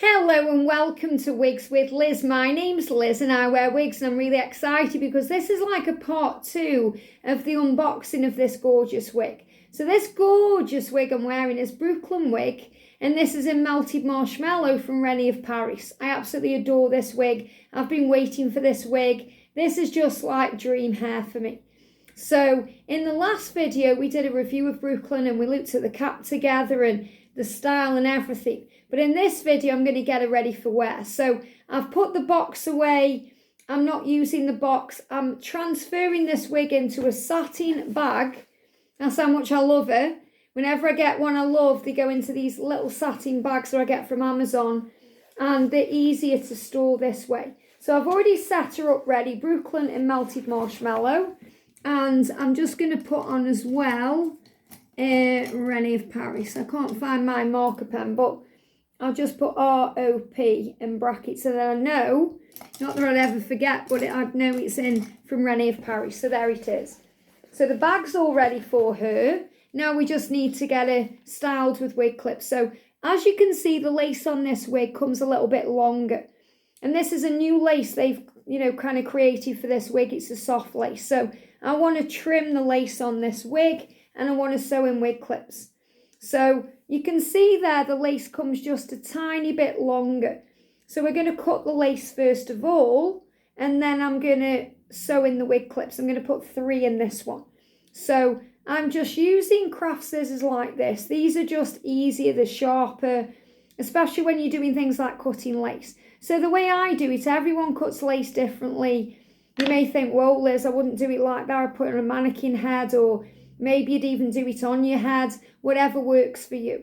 Hello and welcome to Wigs with Liz. My name's Liz and I wear wigs, and I'm really excited because this is like a part 2 of the unboxing of this gorgeous wig. So this gorgeous wig I'm wearing is Brooklyn wig, and this is in melted marshmallow from Rene Of Paris. I absolutely adore this wig. I've been waiting for this wig. This is just like dream hair for me. So in the last video we did a review of Brooklyn and we looked at the cap together and the style and everything. But in this video, I'm going to get it ready for wear. So I've put the box away. I'm not using the box. I'm transferring this wig into a satin bag. That's how much I love it. Whenever I get one I love, they go into these little satin bags that I get from Amazon. And they're easier to store this way. So I've already set her up ready. Brooklyn and melted marshmallow. And I'm just going to put on as well Rene Of Paris. I can't find my marker pen, but I'll just put R-O-P in brackets so that I know, not that I'd ever forget, but I'd know it's in from Rene Of Paris. So there it is. So the bag's all ready for her. Now we just need to get her styled with wig clips. So as you can see, the lace on this wig comes a little bit longer. And this is a new lace they've, kind of created for this wig. It's a soft lace. So I want to trim the lace on this wig and I want to sew in wig clips. So you can see there the lace comes just a tiny bit longer. So we're going to cut the lace first of all, and then I'm going to sew in the wig clips. I'm going to put 3 in this one. So I'm just using craft scissors like this. These are just easier, they're sharper, especially when you're doing things like cutting lace. So the way I do it, everyone cuts lace differently. You may think, well, Liz, I wouldn't do it like that. I'd put it on a mannequin head, or maybe you'd even do it on your head, whatever works for you.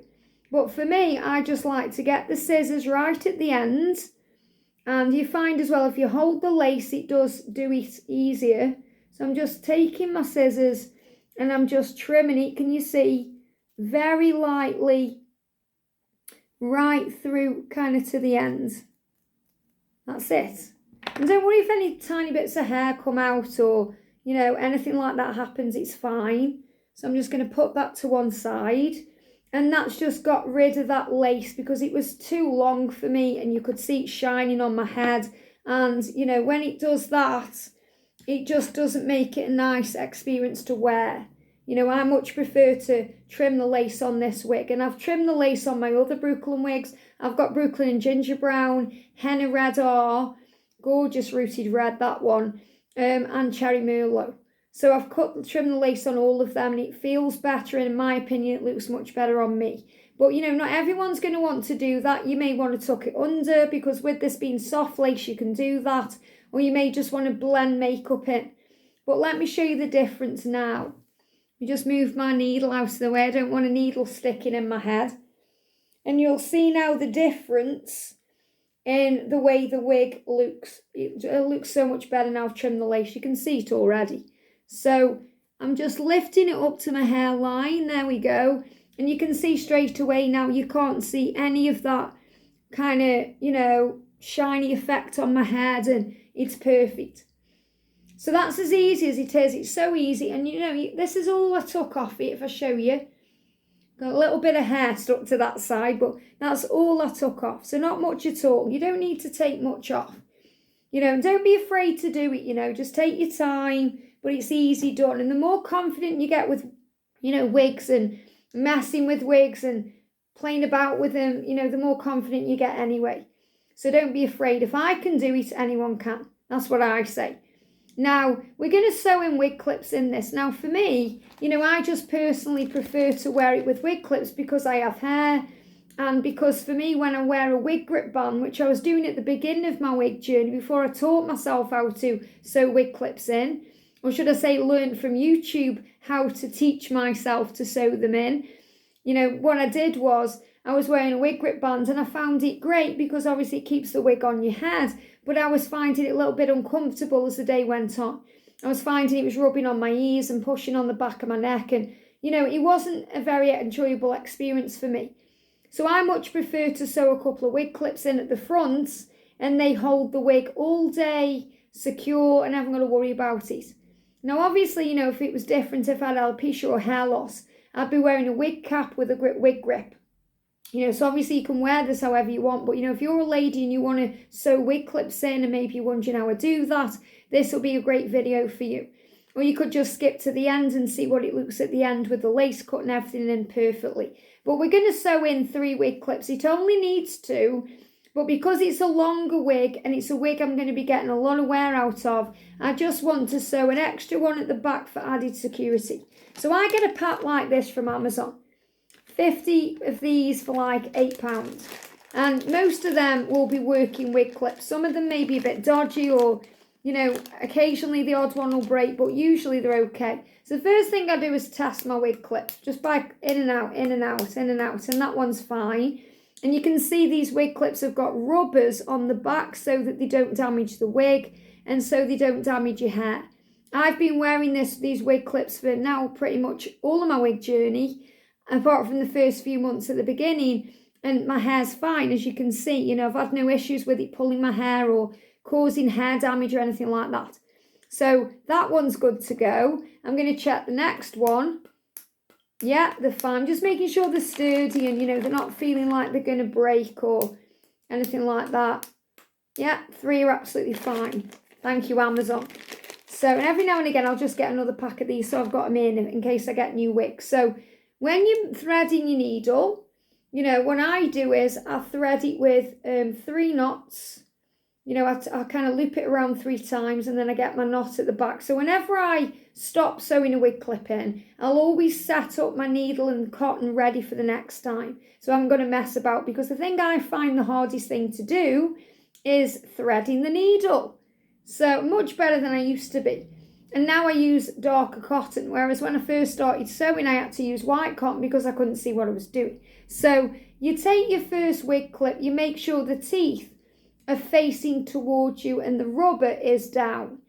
But for me, I just like to get the scissors right at the end. And you find as well, if you hold the lace, it does do it easier. So I'm just taking my scissors and I'm just trimming it. Can you see? Very lightly right through kind of to the end. That's it. And don't worry if any tiny bits of hair come out or, anything like that happens, it's fine. So I'm just going to put that to one side. And that's just got rid of that lace because it was too long for me and you could see it shining on my head. And, when it does that, it just doesn't make it a nice experience to wear. I much prefer to trim the lace on this wig. And I've trimmed the lace on my other Brooklyn wigs. I've got Brooklyn in ginger brown, henna red R, gorgeous rooted red, that one, and cherry merlot. So I've trimmed the lace on all of them and it feels better, and in my opinion it looks much better on me. But not everyone's going to want to do that. You may want to tuck it under because with this being soft lace you can do that, or you may just want to blend makeup in. But let me show you the difference now. You just move my needle out of the way. I don't want a needle sticking in my head. And you'll see now the difference in the way the wig looks. It looks so much better now I've trimmed the lace. You can see it already. So I'm just lifting it up to my hairline. There we go. And you can see straight away now you can't see any of that kind of, shiny effect on my head, and it's perfect. So that's as easy as it is. It's so easy. And this is all I took off it if I show you. Got a little bit of hair stuck to that side, but that's all I took off. So not much at all. You don't need to take much off. Don't be afraid to do it, just take your time. But it's easy done. And the more confident you get with, wigs and messing with wigs and playing about with them, the more confident you get anyway. So don't be afraid. If I can do it, anyone can. That's what I say. Now, we're going to sew in wig clips in this. Now, for me, I just personally prefer to wear it with wig clips because I have hair. And because for me, when I wear a wig grip band, which I was doing at the beginning of my wig journey before I taught myself how to sew wig clips in, or should I say learn from YouTube how to teach myself to sew them in. What I did was I was wearing a wig grip band and I found it great because obviously it keeps the wig on your head, but I was finding it a little bit uncomfortable as the day went on. I was finding it was rubbing on my ears and pushing on the back of my neck, and it wasn't a very enjoyable experience for me. So I much prefer to sew a couple of wig clips in at the front and they hold the wig all day, secure, and I haven't got to worry about it. Now, obviously, if it was different, if I had alopecia or hair loss, I'd be wearing a wig cap with a wig grip. You know, so obviously you can wear this however you want, but you know, if you're a lady and you want to sew wig clips in and maybe you're wondering how I do that, this will be a great video for you. Or you could just skip to the end and see what it looks at the end with the lace cut and everything in perfectly. But we're going to sew in 3 wig clips. It only needs 2, but because it's a longer wig and it's a wig I'm going to be getting a lot of wear out of, I just want to sew an extra one at the back for added security. So I get a pack like this from Amazon. 50 of these for like £8. And most of them will be working wig clips. Some of them may be a bit dodgy, or, you know, occasionally the odd one will break, but usually they're okay. So the first thing I do is test my wig clips, just by in and out, in and out, in and out, and that one's fine. And you can see these wig clips have got rubbers on the back so that they don't damage the wig and so they don't damage your hair. I've been wearing these wig clips for now pretty much all of my wig journey, apart from the first few months at the beginning, and my hair's fine, as you can see. You know, I've had no issues with it pulling my hair or causing hair damage or anything like that. So that one's good to go. I'm going to check the next one. Yeah, they're fine. Just making sure they're sturdy and, you know, they're not feeling like they're going to break or anything like that. Yeah, 3 are absolutely fine. Thank you, Amazon. So, and every now and again, I'll just get another pack of these, so I've got them in case I get new wigs. So when you're threading your needle, you know, what I do is I thread it with 3 knots. You know, I kind of loop it around 3 times and then I get my knot at the back. So whenever I stop sewing a wig clip in, I'll always set up my needle and cotton ready for the next time. So I'm going to mess about, because the thing I find the hardest thing to do is threading the needle. So much better than I used to be. And now I use darker cotton, whereas when I first started sewing, I had to use white cotton because I couldn't see what I was doing. So you take your first wig clip, you make sure the teeth are facing towards you and the rubber is down.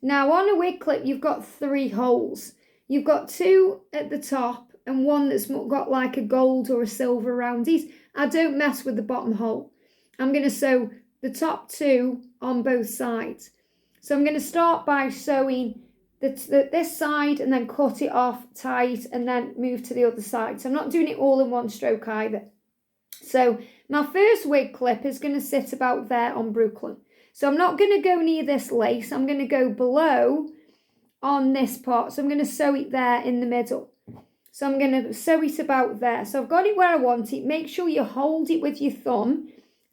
Now on a wig clip, you've got 3 holes. You've got 2 at the top and 1 that's got like a gold or a silver around these. I don't mess with the bottom hole. I'm going to sew the top 2 on both sides. So I'm going to start by sewing this side and then cut it off tight and then move to the other side. So I'm not doing it all in one stroke either. So my first wig clip is going to sit about there on Brooklyn. So I'm not going to go near this lace. I'm going to go below on this part. So I'm going to sew it there in the middle. So I'm going to sew it about there. So I've got it where I want it. Make sure you hold it with your thumb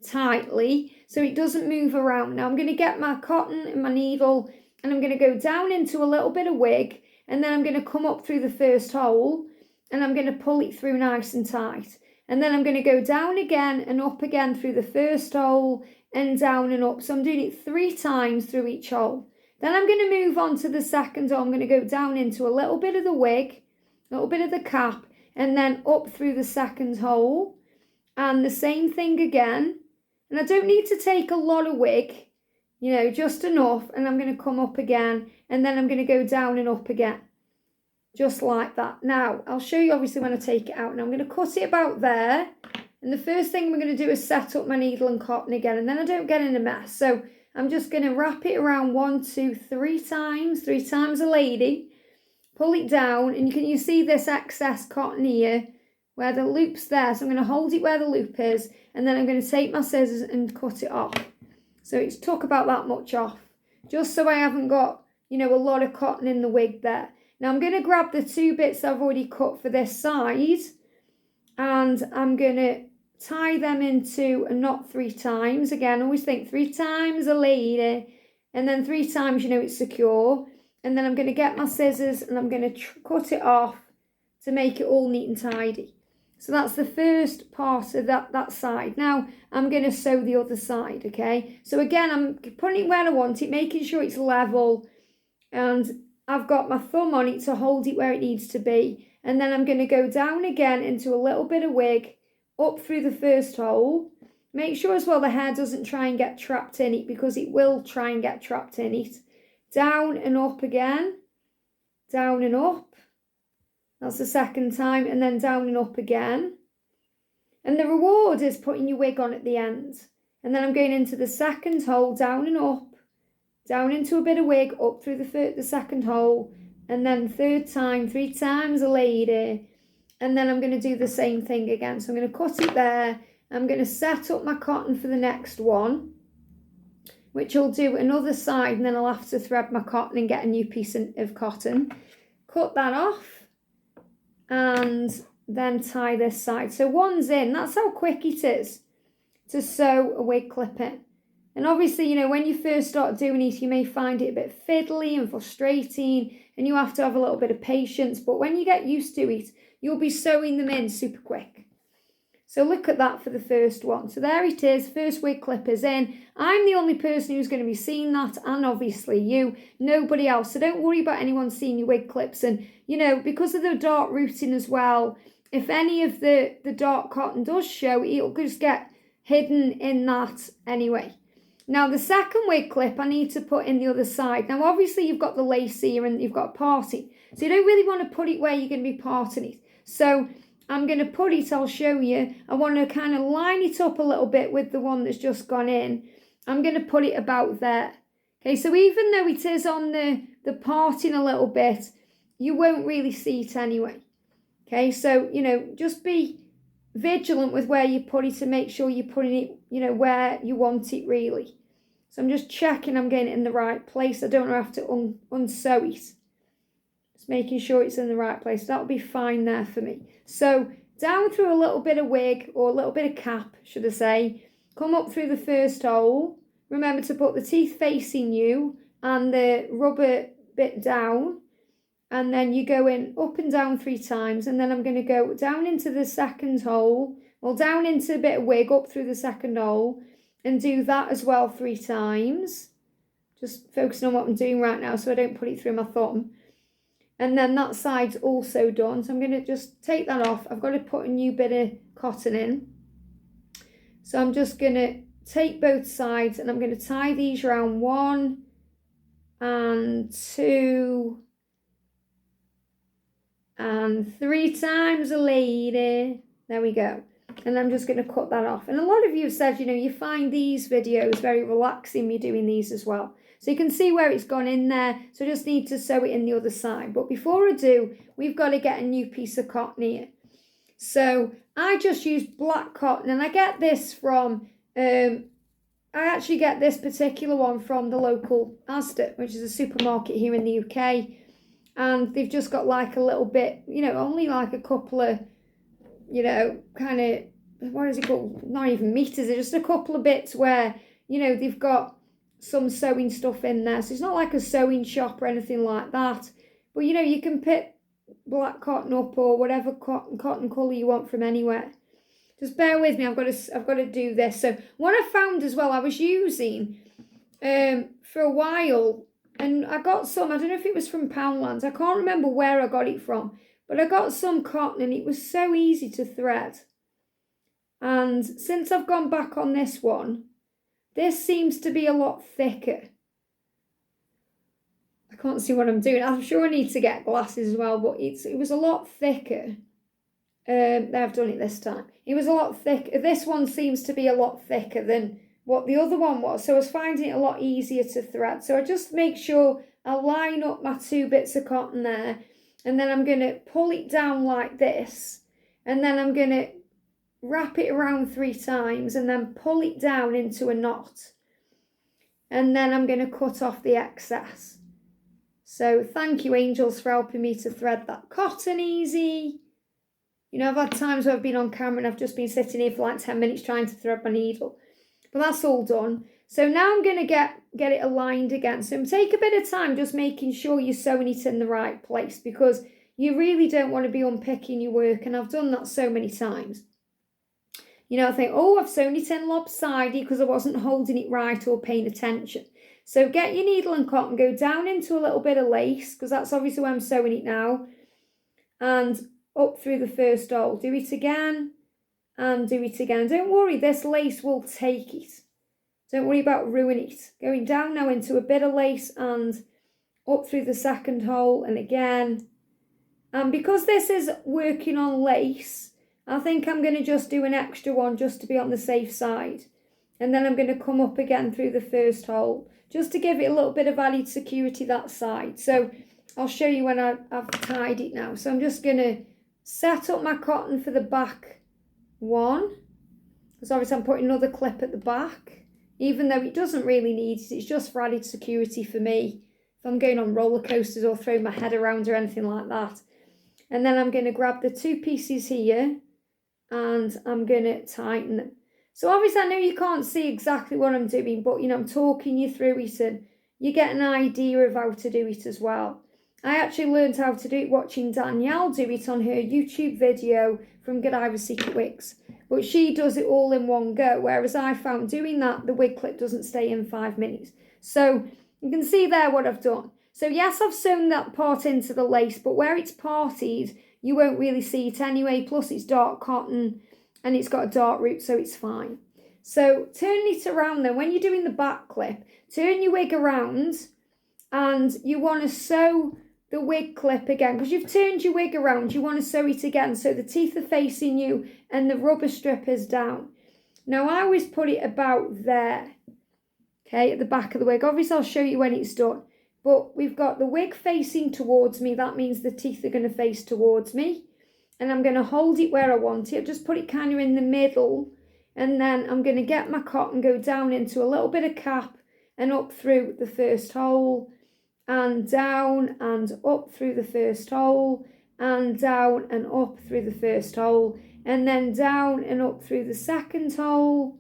tightly so it doesn't move around. Now I'm going to get my cotton and my needle and I'm going to go down into a little bit of wig, and then I'm going to come up through the first hole and I'm going to pull it through nice and tight. And then I'm going to go down again and up again through the first hole and down and up. So I'm doing it 3 times through each hole. Then I'm going to move on to the second hole. I'm going to go down into a little bit of the wig, a little bit of the cap, and then up through the second hole. And the same thing again. And I don't need to take a lot of wig, you know, just enough. And I'm going to come up again, and then I'm going to go down and up again. Just like that. Now, I'll show you obviously when I take it out. Now, I'm going to cut it about there. And the first thing we're going to do is set up my needle and cotton again. And then I don't get in a mess. So I'm just going to wrap it around 1, 2, 3 times. 3 times a lady. Pull it down. And you see this excess cotton here where the loop's there. So I'm going to hold it where the loop is. And then I'm going to take my scissors and cut it off. So it's took about that much off. Just so I haven't got, you know, a lot of cotton in the wig there. Now I'm going to grab the 2 bits I've already cut for this side, and I'm going to tie them into a knot 3 times. Again, always think 3 times a lady, and then 3 times, you know, it's secure. And then I'm going to get my scissors and I'm going to cut it off to make it all neat and tidy. So that's the first part of that side. Now I'm going to sew the other side, okay? So again, I'm putting it where I want it, making sure it's level, and I've got my thumb on it to hold it where it needs to be. And then I'm going to go down again into a little bit of wig, up through the first hole. Make sure as well the hair doesn't try and get trapped in it, because it will try and get trapped in it. Down and up again. Down and up. That's the second time. And then down and up again. And the reward is putting your wig on at the end. And then I'm going into the second hole, down and up. Down into a bit of wig, up through the second hole, and then third time, 3 times a lady, and then I'm going to do the same thing again. So I'm going to cut it there. I'm going to set up my cotton for the next one, which I'll do another side, and then I'll have to thread my cotton and get a new piece of cotton. Cut that off and then tie this side. So one's in. That's how quick it is to sew a wig clip in. And obviously, you know, when you first start doing it, you may find it a bit fiddly and frustrating, and you have to have a little bit of patience. But when you get used to it, you'll be sewing them in super quick. So look at that for the first one. So there it is, first wig clip is in. I'm the only person who's going to be seeing that, and obviously you, nobody else. So don't worry about anyone seeing your wig clips. And, you know, because of the dark routing as well, if any of the dark cotton does show, it'll just get hidden in that anyway. Now the second wig clip I need to put in the other side. Now obviously you've got the lace here and you've got a parting. So you don't really want to put it where you're going to be parting it. So I'm going to put it, I'll show you. I want to kind of line it up a little bit with the one that's just gone in. I'm going to put it about there. Okay, so even though it is on the parting a little bit, you won't really see it anyway. Okay, so, you know, just be vigilant with where you put it to make sure you're putting it, you know, where you want it really. So I'm just checking I'm getting it in the right place. I don't have to unsew it. Just making sure it's in the right place. That'll be fine there for me. So down through a little bit of wig, or a little bit of cap, should I say. Come up through the first hole. Remember to put the teeth facing you and the rubber bit down. And then you go in up and down 3 times. And then I'm going to go down into the second hole. Well, down into a bit of wig, up through the second hole. And do that as well 3 times. Just focusing on what I'm doing right now so I don't put it through my thumb. And then that side's also done. So I'm going to just take that off. I've got to put a new bit of cotton in. So I'm just going to take both sides and I'm going to tie these around 1 and 2 and 3 times a lady. There we go. And I'm just going to cut that off. And a lot of you have said, you know, you find these videos very relaxing, me doing these as well. So you can see where it's gone in there. So I just need to sew it in the other side. But before I do, we've got to get a new piece of cotton here. So I just use black cotton, and I get this from, I actually get this particular one from the local Asda, which is a supermarket here in the UK. And they've just got like a little bit, you know, only like a couple of, you know, kind of, what is it called? Not even meters, it's just a couple of bits where, you know, they've got some sewing stuff in there. So it's not like a sewing shop or anything like that. But, you know, you can pick black cotton up or whatever cotton colour you want from anywhere. Just bear with me, I've got to do this. So what I found as well, I was using for a while, and I got some, I don't know if it was from Poundland, I can't remember where I got it from, but I got some cotton and it was so easy to thread. And since I've gone back on this one, this seems to be a lot thicker. I can't see what I'm doing. I'm sure I need to get glasses as well, but it was a lot thicker. I've done it this time. It was a lot thicker. This one seems to be a lot thicker than what the other one was. So I was finding it a lot easier to thread. So I just make sure I line up my 2 bits of cotton there. And then I'm going to pull it down like this. And then I'm going to wrap it around 3 times and then pull it down into a knot. And then I'm going to cut off the excess. So thank you, angels, for helping me to thread that cotton easy. You know, I've had times where I've been on camera and I've just been sitting here for like 10 minutes trying to thread my needle. But that's all done. So now I'm going to get it aligned again. So take a bit of time just making sure you're sewing it in the right place, because you really don't want to be unpicking your work. And I've done that so many times. You know, I think, oh, I've sewn it in lopsided because I wasn't holding it right or paying attention. So get your needle and cotton, go down into a little bit of lace, because that's obviously where I'm sewing it now. And up through the first hole. Do it again and do it again. Don't worry, this lace will take it. Don't worry about ruining it. Going down now into a bit of lace and up through the second hole and again. And because this is working on lace, I think I'm going to just do an extra one just to be on the safe side. And then I'm going to come up again through the first hole just to give it a little bit of added security that side. So I'll show you when I've tied it now. So I'm just going to set up my cotton for the back one, because obviously I'm putting another clip at the back, even though it doesn't really need it, it's just for added security for me if I'm going on roller coasters or throwing my head around or anything like that. And then I'm going to grab the 2 pieces here and I'm going to tighten them. So obviously I know you can't see exactly what I'm doing, but you know, I'm talking you through it and you get an idea of how to do it as well. I actually learned how to do it watching Danielle do it on her YouTube video from Godiva Secret Wigs. But she does it all in one go, whereas I found doing that, the wig clip doesn't stay in 5 minutes. So you can see there what I've done. So yes, I've sewn that part into the lace, but where it's parted, you won't really see it anyway. Plus it's dark cotton and it's got a dark root, so it's fine. So turn it around then. When you're doing the back clip, turn your wig around and you want to sew the wig clip again, because you've turned your wig around, you want to sew it again so the teeth are facing you and the rubber strip is down. Now I always put it about there, okay, at the back of the wig. Obviously I'll show you when it's done, but we've got the wig facing towards me. That means the teeth are going to face towards me, and I'm going to hold it where I want it. Just put it kind of in the middle, and then I'm going to get my cotton, go down into a little bit of cap and up through the first hole, and down and up through the first hole, and down and up through the first hole, and then down and up through the second hole,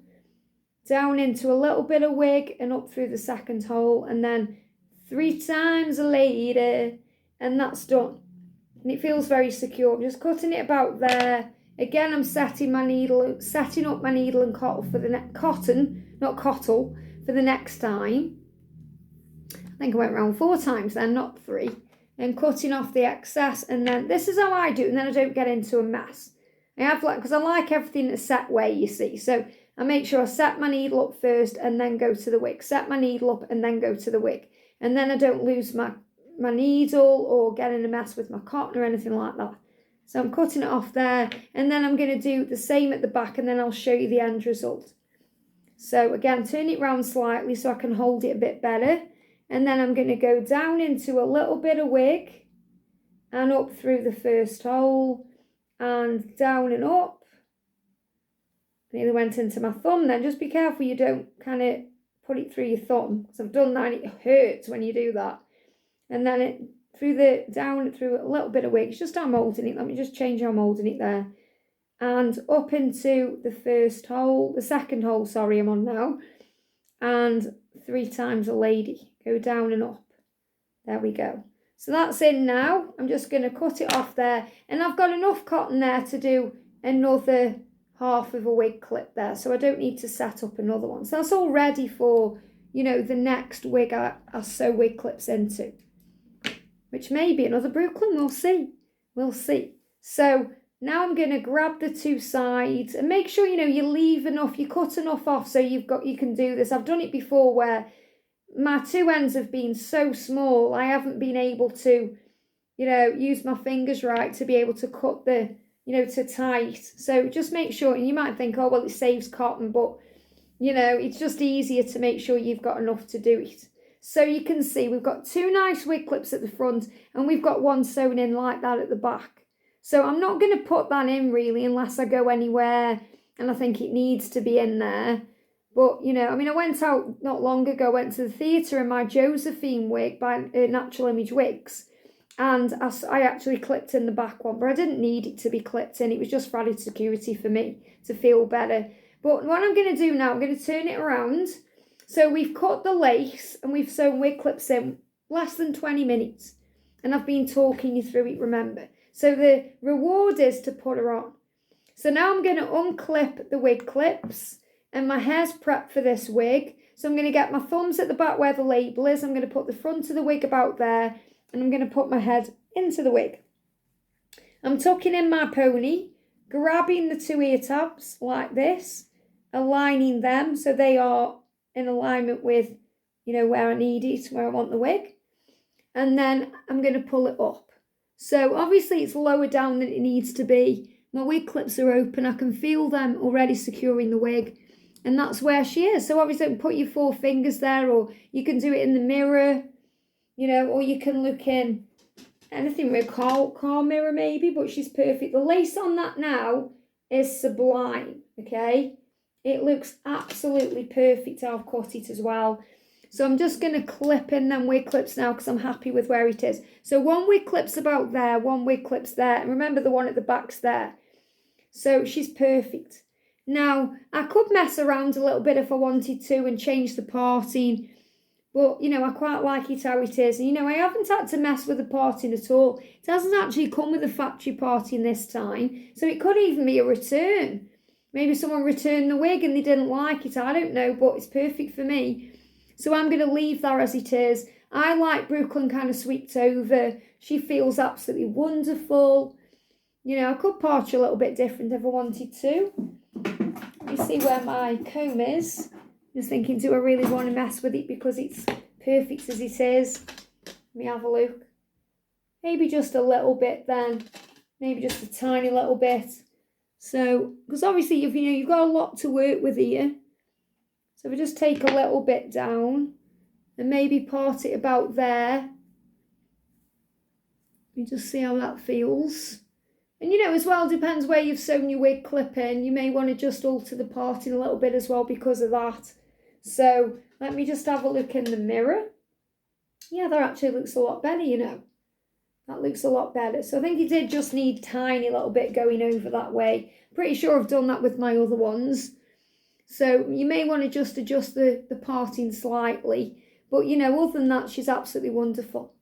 down into a little bit of wig and up through the second hole, and then 3 times later, and that's done. And it feels very secure. I'm just cutting it about there. Again, I'm setting up my needle and cotton for the cottle for the next time. I think I went around 4 times then, not 3. And cutting off the excess, and then this is how I do it, and then I don't get into a mess. Because I like everything a set way, you see. So I make sure I set my needle up first and then go to the wig. Set my needle up and then go to the wig. And then I don't lose my needle or get in a mess with my cotton or anything like that. So I'm cutting it off there, and then I'm going to do the same at the back, and then I'll show you the end result. So again, turn it round slightly so I can hold it a bit better. And then I'm going to go down into a little bit of wig and up through the first hole and down and up. I nearly went into my thumb then. Just be careful you don't kind of put it through your thumb, because I've done that and it hurts when you do that. And then down through a little bit of wig. It's just how I'm holding it. Let me just change how I'm holding it there. And up into the second hole, sorry, I'm on now. And 3 times a lady. Go down and up. There we go. So that's in now. I'm just going to cut it off there. And I've got enough cotton there to do another half of a wig clip there. So I don't need to set up another one. So that's all ready for, you know, the next wig I sew wig clips into. Which may be another Brooklyn. We'll see. We'll see. So now I'm going to grab the 2 sides and make sure, you know, you leave enough, you cut enough off so you can do this. I've done it before where my 2 ends have been so small, I haven't been able to, you know, use my fingers right to be able to cut the, you know, to tight. So just make sure, and you might think, oh, well, it saves cotton, but, you know, it's just easier to make sure you've got enough to do it. So you can see we've got 2 nice wig clips at the front, and we've got 1 sewn in like that at the back. So I'm not going to put that in really unless I go anywhere and I think it needs to be in there. But, you know, I mean, I went out not long ago, went to the theatre in my Josephine wig by Natural Image Wigs. And I actually clipped in the back one, but I didn't need it to be clipped in. It was just for added security for me to feel better. But what I'm going to do now, I'm going to turn it around. So we've cut the lace and we've sewn wig clips in less than 20 minutes. And I've been talking you through it, remember. So the reward is to put her on. So now I'm going to unclip the wig clips. And my hair's prepped for this wig. So I'm going to get my thumbs at the back where the label is. I'm going to put the front of the wig about there. And I'm going to put my head into the wig. I'm tucking in my pony. Grabbing the 2 ear tabs like this. Aligning them so they are in alignment with, you know, where I need it, where I want the wig. And then I'm going to pull it up. So obviously it's lower down than it needs to be. My wig clips are open. I can feel them already securing the wig. And that's where she is. So obviously put your 4 fingers there, or you can do it in the mirror, you know, or you can look in anything with car mirror maybe, but she's perfect. The lace on that now is sublime, okay? It looks absolutely perfect. I've cut it as well. So I'm just going to clip in them wig clips now because I'm happy with where it is. So one wig clip's about there, one wig clip's there. And remember the one at the back's there. So she's perfect. Now, I could mess around a little bit if I wanted to and change the parting. But, you know, I quite like it how it is. And, you know, I haven't had to mess with the parting at all. It hasn't actually come with a factory parting this time. So it could even be a return. Maybe someone returned the wig and they didn't like it. I don't know, but it's perfect for me. So I'm going to leave that as it is. I like Brooklyn kind of swept over. She feels absolutely wonderful. You know, I could part a little bit different if I wanted to. Let me see where my comb is. Just thinking, do I really want to mess with it because it's perfect as it is? Let me have a look. Maybe just a little bit then. Maybe just a tiny little bit. So, because obviously, you've got a lot to work with here. So if I just take a little bit down and maybe part it about there. Let me just see how that feels. And you know, as well, depends where you've sewn your wig clip in. You may want to just alter the parting a little bit as well because of that. So let me just have a look in the mirror. Yeah, that actually looks a lot better, you know. That looks a lot better. So I think it did just need tiny little bit going over that way. Pretty sure I've done that with my other ones. So you may want to just adjust the parting slightly. But, you know, other than that, she's absolutely wonderful.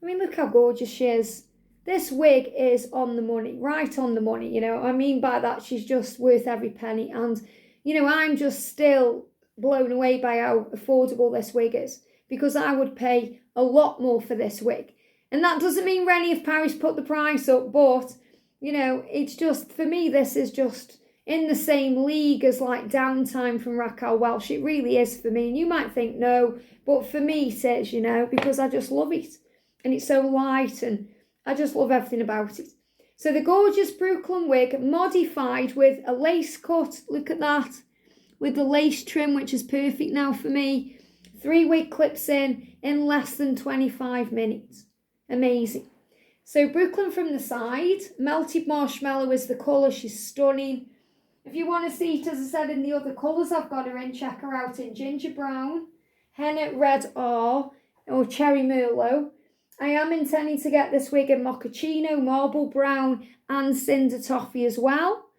I mean, look how gorgeous she is. This wig is on the money, right on the money, you know. I mean by that, she's just worth every penny. And, you know, I'm just still blown away by how affordable this wig is. Because I would pay a lot more for this wig. And that doesn't mean Rene Of Paris put the price up, but, you know, it's just, for me, this is just in the same league as like Downtime from Raquel Welch. It really is for me. And you might think no, but for me it is, you know, because I just love it. And it's so light and I just love everything about it. So the gorgeous Brooklyn wig modified with a lace cut. Look at that. With the lace trim, which is perfect now for me. 3 wig clips in less than 25 minutes. Amazing. So Brooklyn from the side. Melted marshmallow is the colour. She's stunning. If you want to see it, as I said, in the other colours I've got her in, check her out in ginger brown, henna red or cherry merlot. I am intending to get this wig in mochaccino, marble brown and cinder toffee as well,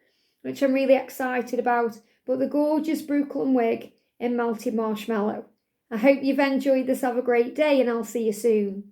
which I'm really excited about. But the gorgeous Brooklyn wig in melted marshmallow. I hope you've enjoyed this. Have a great day and I'll see you soon.